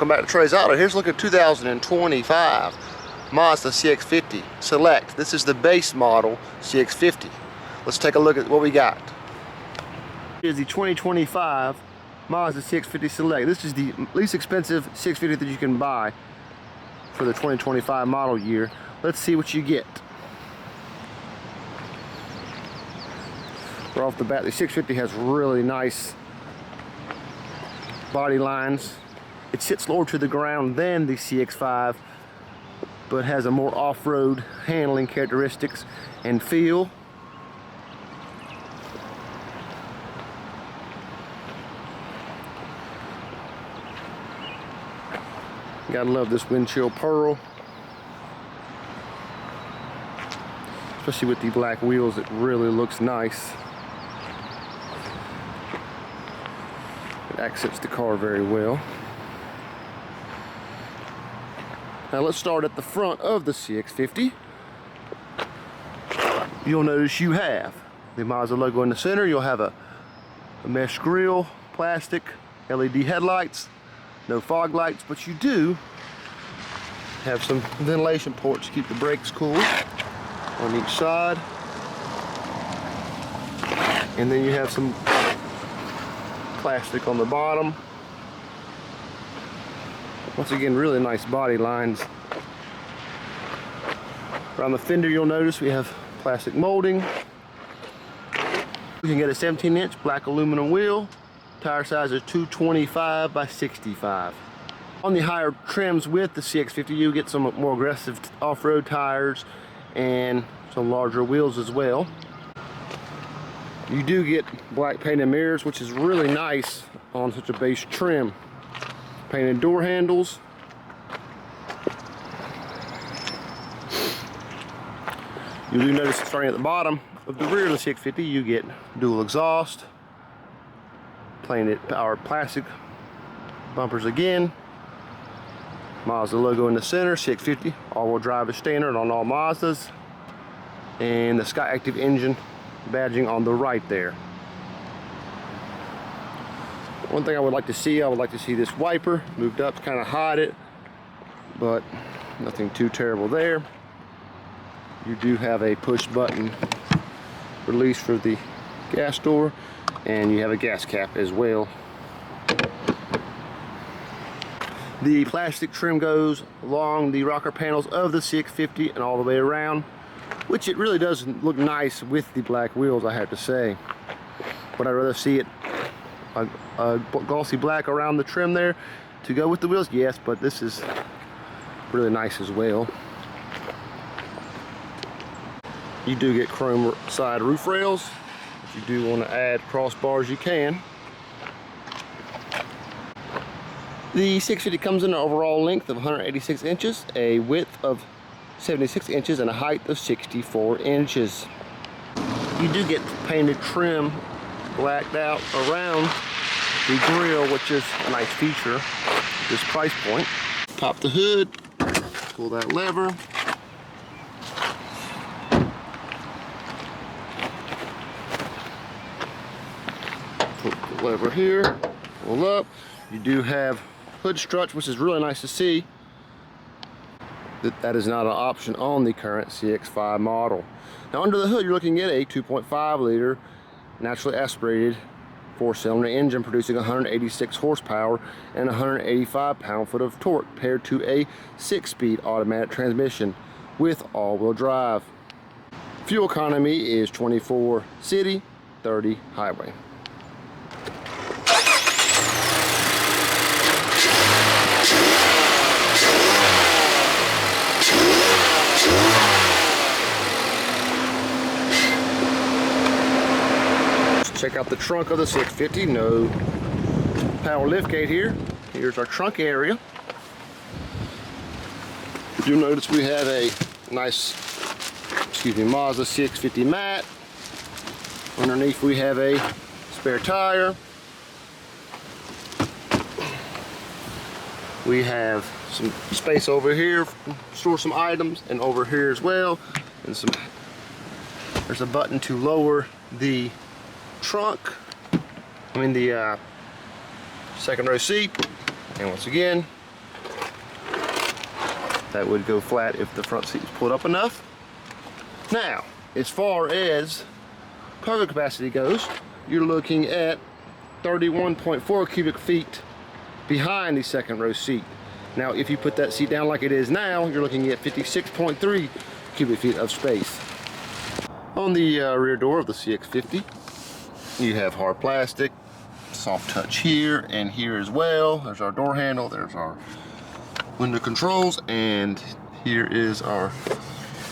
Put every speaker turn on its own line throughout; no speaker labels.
Welcome back to Trey's Auto. Here's a look at 2025 Mazda CX-50 Select. This is the base model CX-50. Let's take a look at what we got. Here's the 2025 Mazda CX-50 Select. This is the least expensive CX-50 that you can buy for the 2025 model year. Let's see what you get. Right off the bat, the CX-50 has really nice body lines. It sits lower to the ground than the CX-5, but has a more off-road handling characteristics and feel. Gotta love this windshield pearl, especially with the black wheels. It really looks nice. It accents the car very well. Now let's start at the front of the CX-50. You'll notice you have the Mazda logo in the center. You'll have a mesh grille, plastic, LED headlights, no fog lights, but you do have some ventilation ports to keep the brakes cool on each side. And then you have some plastic on the bottom. Once again, really nice body lines. Around the fender, you'll notice we have plastic molding. You can get a 17-inch black aluminum wheel. Tire size is 225 by 65. On the higher trims with the CX-50, you get some more aggressive off-road tires and some larger wheels as well. You do get black painted mirrors, which is really nice on such a base trim. Painted door handles. You do notice starting at the bottom of the rear of the CX-50, you get dual exhaust, painted power plastic bumpers again. Mazda logo in the center. CX-50 all-wheel drive is standard on all Mazdas, and the Sky Active engine badging on the right there. One thing I would like to see this wiper moved up to kind of hide it, but nothing too terrible there. You do have a push button release for the gas door, and you have a gas cap as well. The plastic trim goes along the rocker panels of the CX-50 and all the way around, which it really does look nice with the black wheels, I have to say. Would I rather see it a glossy black around the trim there to go with the wheels? Yes, but this is really nice as well. You do get chrome side roof rails. If you do want to add crossbars, you can. The CX-50 comes in an overall length of 186 inches, a width of 76 inches, and a height of 64 inches. You do get painted trim blacked out around the grille, which is a nice feature at this price point. Pop the hood, pull that lever. Put the lever here, pull up. You do have hood struts, which is really nice to see. That is not an option on the current CX-5 model. Now under the hood, you're looking at a 2.5 liter naturally aspirated 4-cylinder engine producing 186 horsepower and 185 pound-foot of torque, paired to a 6-speed automatic transmission with all-wheel drive. Fuel economy is 24 city, 30 highway. Check out the trunk of the CX-50. No power liftgate here. Here's our trunk area. You'll notice we have a nice, Mazda CX-50 mat. Underneath we have a spare tire. We have some space over here to store some items, and over here as well. And there's a button to lower the trunk, the second row seat. And once again, That would go flat if the front seat was pulled up enough. Now, as far as cargo capacity goes, you're looking at 31.4 cubic feet behind the second row seat. Now, if you put that seat down like it is now, you're looking at 56.3 cubic feet of space. On the rear door of the CX-50, you have hard plastic, soft touch here and here as well. There's our door handle, there's our window controls, and here is our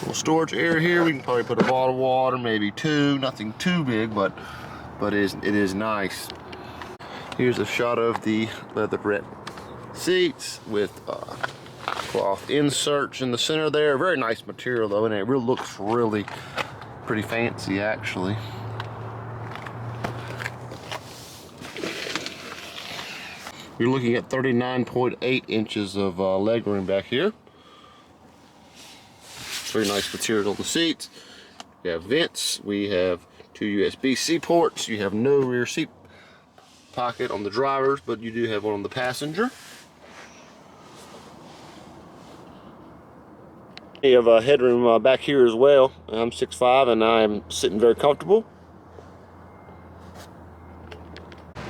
little storage area here. We can probably put a bottle of water, maybe two, nothing too big, but it is nice. Here's a shot of the leatherette seats with cloth inserts in the center there. Very nice material though, and it really looks really pretty fancy actually. You're looking at 39.8 inches of legroom back here. Very nice material on the seats. You have vents. We have two USB-C ports. You have no rear seat pocket on the drivers, but you do have one on the passenger. You have headroom back here as well. I'm 6'5" and I'm sitting very comfortable.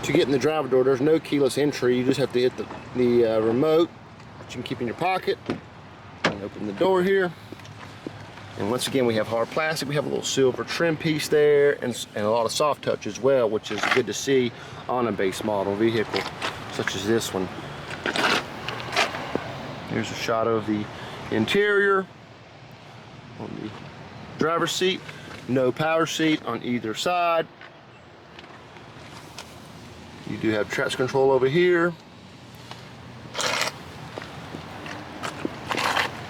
To get in the driver door, there's no keyless entry. You just have to hit the remote, which you can keep in your pocket, and open the door here. And once again, we have hard plastic. We have a little silver trim piece there, and a lot of soft touch as well, which is good to see on a base model vehicle such as this one. Here's a shot of the interior on the driver's seat. No power seat on either side. You do have traction control over here.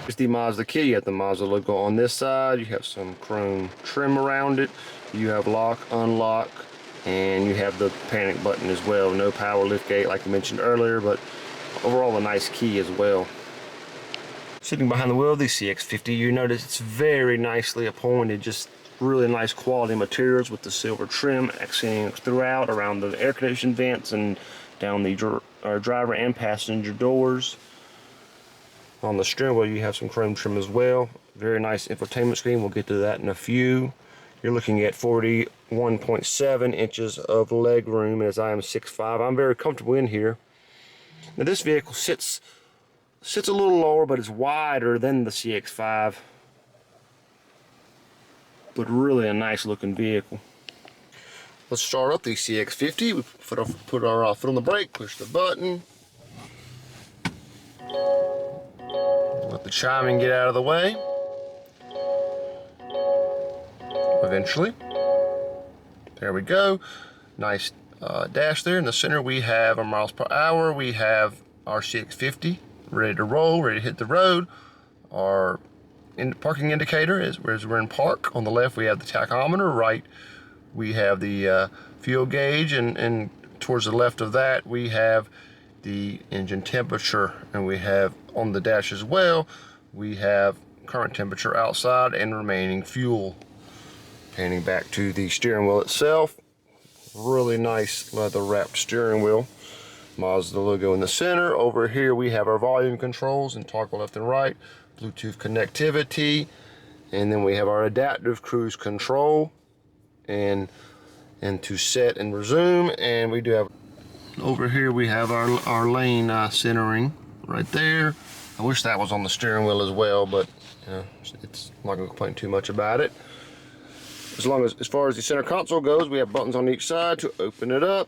Here's the Mazda key. You have the Mazda logo on this side. You have some chrome trim around it. You have lock, unlock, and you have the panic button as well. No power lift gate like I mentioned earlier, but overall a nice key as well. Sitting behind the wheel of the CX-50, you notice it's very nicely appointed, just really nice quality materials with the silver trim accenting throughout around the air conditioning vents and down the driver and passenger doors. On the steering wheel you have some chrome trim as well. Very nice infotainment screen. We'll get to that in a few. You're looking at 41.7 inches of leg room, as I am 6'5". I'm very comfortable in here. Now this vehicle sits a little lower, but it's wider than the CX-5. But really a nice looking vehicle. Let's start up the CX-50. We put our foot on the brake, push the button. Let the chiming get out of the way. Eventually. There we go. Nice dash there. In the center we have our miles per hour. We have our CX-50 ready to roll, ready to hit the road. Our parking indicator as we're in park. On the left we have the tachometer. Right we have the fuel gauge, and towards the left of that we have the engine temperature, and we have on the dash as well we have current temperature outside and remaining fuel. Panning back to the steering wheel itself, really nice leather wrapped steering wheel. Mazda logo in the center. Over here we have our volume controls and toggle left and right, Bluetooth connectivity, and then we have our adaptive cruise control and to set and resume. And we do have over here we have our lane centering right there. I wish that was on the steering wheel as well, but it's I'm not gonna complain too much about it. As far as the center console goes, we have buttons on each side to open it up.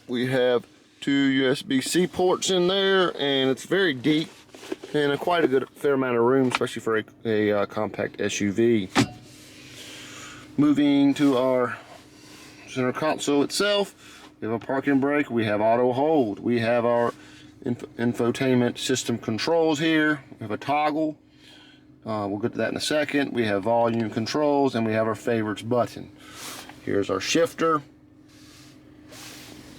We have two USB-C ports in there, and it's very deep and quite a fair amount of room, especially for a compact SUV. Moving to our center console itself, we have a parking brake, we have auto hold, we have our infotainment system controls here, we have a toggle. We'll get to that in a second. We have volume controls, and we have our favorites button. Here's our shifter.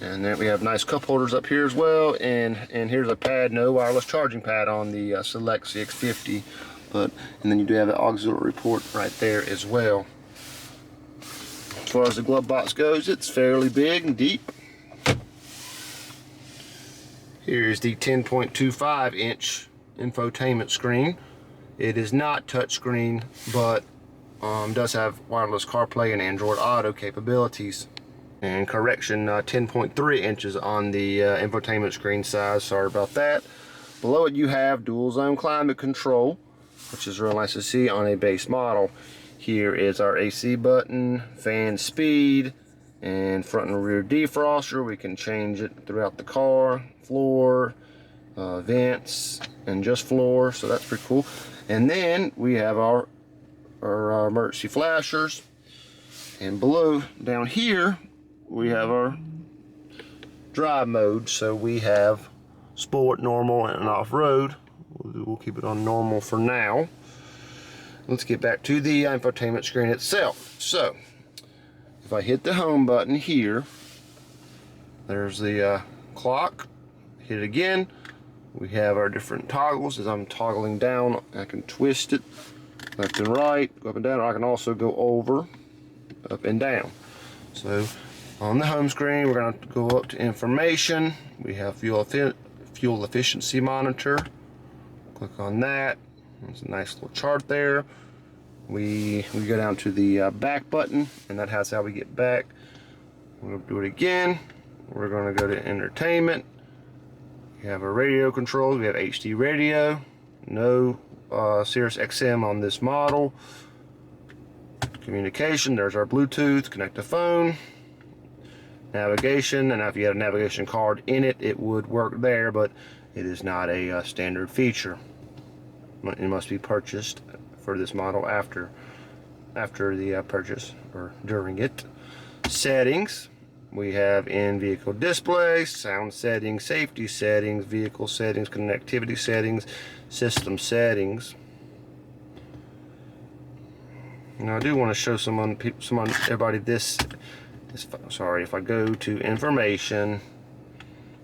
And then we have nice cup holders up here as well. And here's a pad, no wireless charging pad on the Select CX-50. And then you do have an auxiliary port right there as well. As far as the glove box goes, it's fairly big and deep. Here's the 10.25 inch infotainment screen. It is not touchscreen, but does have wireless CarPlay and Android Auto capabilities. And correction, 10.3 inches on the infotainment screen size. Sorry about that. Below it you have dual zone climate control, which is real nice to see on a base model. Here is our AC button, fan speed, and front and rear defroster. We can change it throughout the car, floor, vents, and just floor, so that's pretty cool. And then we have our emergency flashers, and below down here we have our drive mode. So we have sport, normal, and off-road. We'll keep it on normal for now. Let's get back to the infotainment screen itself. So if I hit the home button here, there's the clock. Hit it again. We have our different toggles. As I'm toggling down, I can twist it left and right, go up and down, or I can also go over, up and down. So on the home screen, we're going to go up to information. We have fuel efficiency monitor. Click on that. There's a nice little chart there. We go down to the back button, and that has how we get back. We'll do it again. We're going to go to entertainment. We have our radio controls. We have HD radio. No Sirius XM on this model. Communication, there's our Bluetooth, connect to phone. Navigation, and if you had a navigation card in it, it would work there, but it is not a standard feature. It must be purchased for this model after the purchase or during it. Settings, we have in-vehicle display, sound settings, safety settings, vehicle settings, connectivity settings, system settings. Now I do want to show everybody this. Sorry, if I go to information,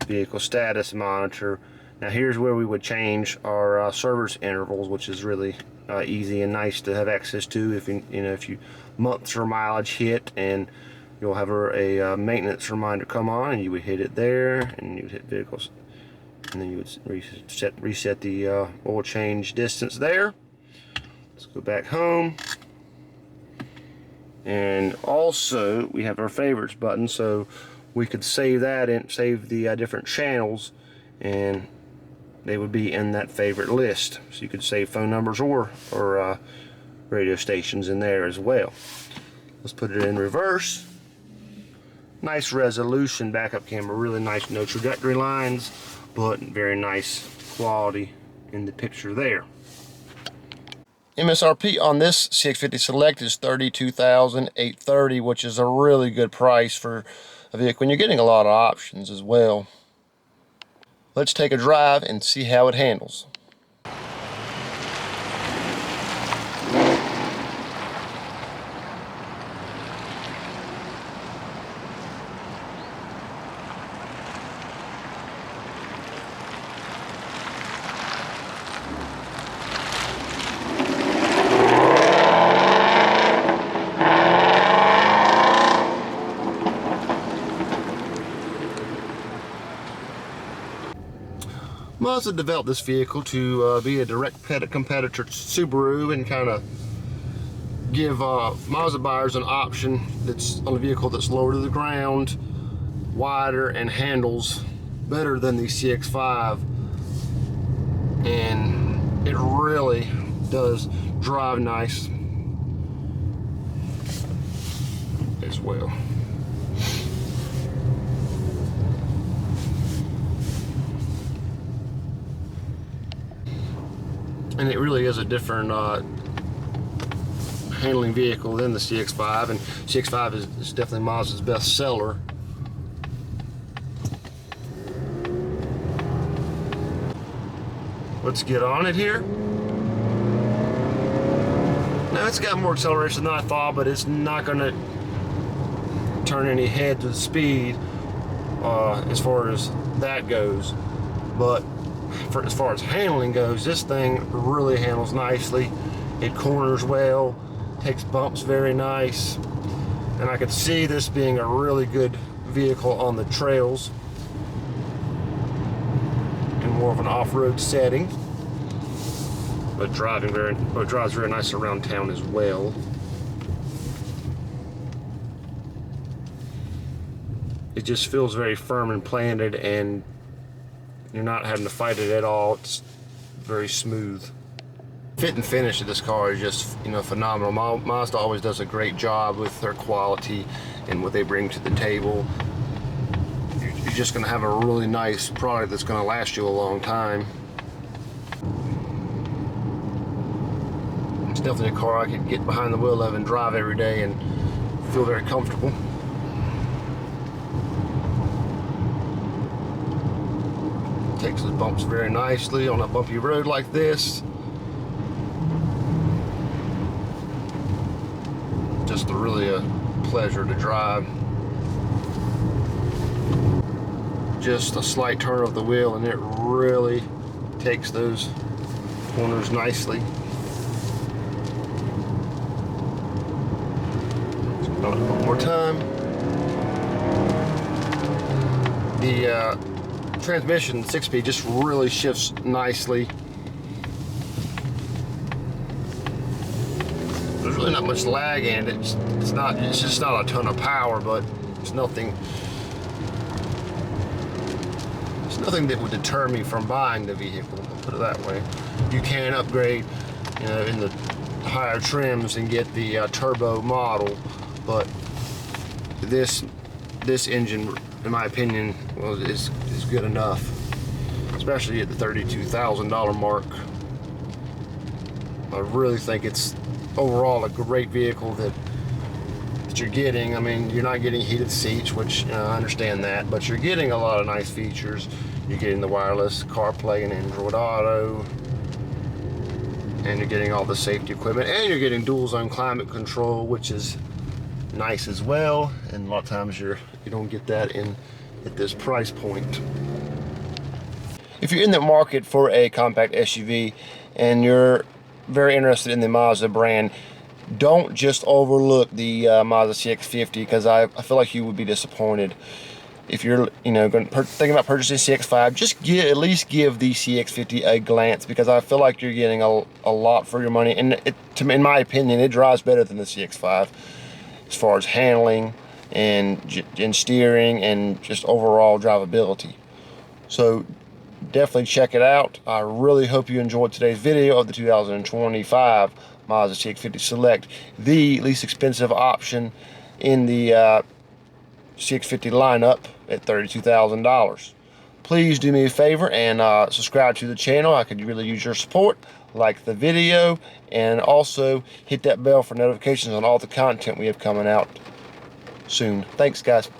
vehicle status monitor. Now here's where we would change our service intervals, which is really easy and nice to have access to. If you months or mileage hit, and you'll have a maintenance reminder come on, and you would hit it there, and you would hit vehicles, and then you would reset the oil change distance there. Let's go back home. And also we have our favorites button, so we could save that and save the different channels, and they would be in that favorite list. So you could save phone numbers or radio stations in there as well. Let's put it in reverse. Nice resolution backup camera, really nice, no trajectory lines, but very nice quality in the picture there. MSRP on this CX-50 Select is $32,830, which is a really good price for a vehicle, and you're getting a lot of options as well. Let's take a drive and see how it handles. Mazda developed this vehicle to be a direct competitor to Subaru, and kind of give Mazda buyers an option that's on a vehicle that's lower to the ground, wider, and handles better than the CX-5. And it really does drive nice as well. And it really is a different handling vehicle than the CX-5, and CX-5 is definitely Mazda's best seller. Let's get on it here. Now it's got more acceleration than I thought, but it's not going to turn any heads with speed as far as that goes. But as far as handling goes, this thing really handles nicely. It corners well, takes bumps very nice, and I could see this being a really good vehicle on the trails in more of an off-road setting. but it drives very nice around town as well. It just feels very firm and planted, and you're not having to fight it at all. It's very smooth. Fit and finish of this car is just, you know, phenomenal. Mazda always does a great job with their quality and what they bring to the table. You're just going to have a really nice product that's going to last you a long time. It's definitely a car I could get behind the wheel of and drive every day and feel very comfortable. Takes those bumps very nicely on a bumpy road like this. Just really a pleasure to drive. Just a slight turn of the wheel and it really takes those corners nicely. One more time. The transmission 6-speed just really shifts nicely. There's really not much lag in it. It's just not a ton of power, but it's nothing that would deter me from buying the vehicle, I'll put it that way. You can upgrade, you know, in the higher trims and get the turbo model, but this engine, in my opinion, well, is good enough, especially at the $32,000 mark. I really think it's overall a great vehicle that you're getting. I mean, you're not getting heated seats, which I understand that, but you're getting a lot of nice features. You're getting the wireless CarPlay and Android Auto, and you're getting all the safety equipment, and you're getting dual zone climate control, which is nice as well. And a lot of times you don't get that at this price point. If you're in the market for a compact SUV and you're very interested in the Mazda brand, don't just overlook the Mazda CX-50, because I feel like you would be disappointed. If you're thinking about purchasing CX-5, just at least give the CX-50 a glance, because I feel like you're getting a lot for your money, and in my opinion, it drives better than the CX-5 as far as handling and steering and just overall drivability. So definitely check it out. I really hope you enjoyed today's video of the 2025 Mazda CX-50 Select, the least expensive option in the CX-50 lineup at $32,000. Please do me a favor and subscribe to the channel. I could really use your support. Like the video, and also hit that bell for notifications on all the content we have coming out soon. Thanks, guys.